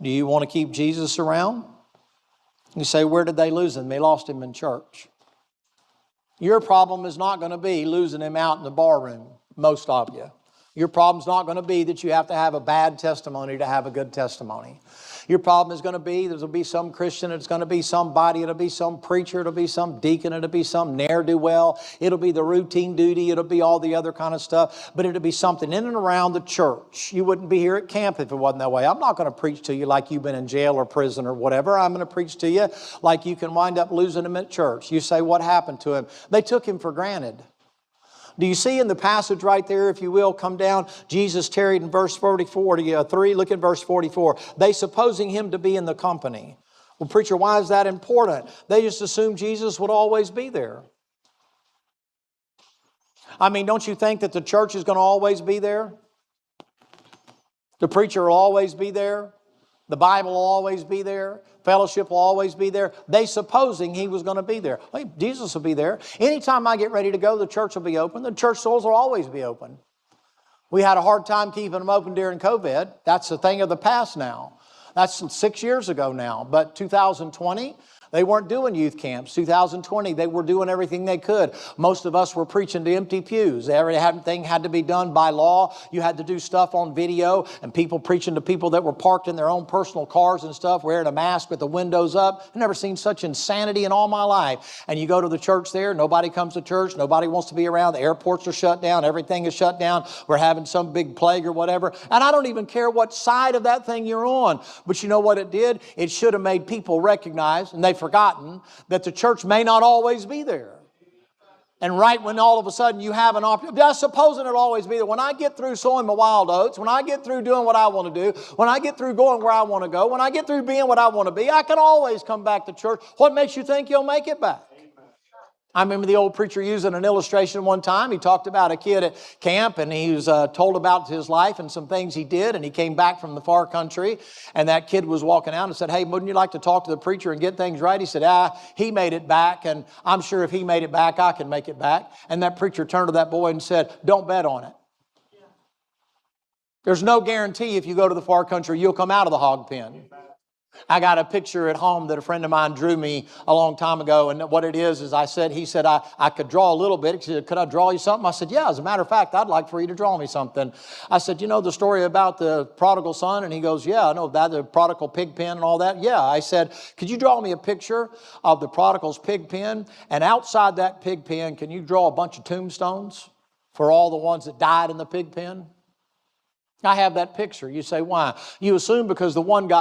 Do you want to keep Jesus around? You say, where did they lose him? They lost him in church. Your problem is not going to be losing him out in the bar room, most of you. Your problem's not going to be that you have to have a bad testimony to have a good testimony. Your problem is going to be there'll be some Christian, it's going to be somebody, it'll be some preacher, it'll be some deacon, it'll be some ne'er-do-well, it'll be the routine duty, it'll be all the other kind of stuff, but it'll be something in and around the church. You wouldn't be here at camp if it wasn't that way. I'm not going to preach to you like you've been in jail or prison or whatever. I'm going to preach to you like you can wind up losing him at church. You say, what happened to him? They took him for granted. Do you see in the passage right there, if you will, come down, Jesus tarried in verse 43, look at verse 44. They supposing him to be in the company. Well, preacher, why is that important? They just assumed Jesus would always be there. I mean, don't you think that the church is going to always be there? The preacher will always be there. The Bible will always be there. Fellowship will always be there. They supposing he was going to be there. Hey, Jesus will be there. Anytime I get ready to go, the church will be open. The church doors will always be open. We had a hard time keeping them open during COVID. That's a thing of the past now. That's 6 years ago now. But 2020... they weren't doing youth camps. 2020, they were doing everything they could. Most of us were preaching to empty pews. Everything had to be done by law. You had to do stuff on video, and people preaching to people that were parked in their own personal cars and stuff, wearing a mask with the windows up. I've never seen such insanity in all my life. And you go to the church there, nobody comes to church, nobody wants to be around. The airports are shut down, everything is shut down. We're having some big plague or whatever. And I don't even care what side of that thing you're on. But you know what it did? It should have made people recognize, and they've forgotten, that the church may not always be there. And right when all of a sudden you have an opportunity, supposing it'll always be there. When I get through sowing my wild oats, when I get through doing what I want to do, when I get through going where I want to go, when I get through being what I want to be, I can always come back to church. What makes you think you'll make it back? I remember the old preacher using an illustration one time. He talked about a kid at camp, and he was told about his life and some things he did, and he came back from the far country, and that kid was walking out and said, hey, wouldn't you like to talk to the preacher and get things right? He said, he made it back, and I'm sure if he made it back, I can make it back. And that preacher turned to that boy and said, don't bet on it. There's no guarantee if you go to the far country, you'll come out of the hog pen. I got a picture at home that a friend of mine drew me a long time ago. And what it is he said, I could draw a little bit. He said, could I draw you something? I said, yeah, as a matter of fact, I'd like for you to draw me something. I said, you know the story about the prodigal son? And he goes, yeah, I know that, the prodigal pig pen and all that. Yeah, I said, could you draw me a picture of the prodigal's pig pen? And outside that pig pen, can you draw a bunch of tombstones for all the ones that died in the pig pen? I have that picture. You say, why? You assume because the one guy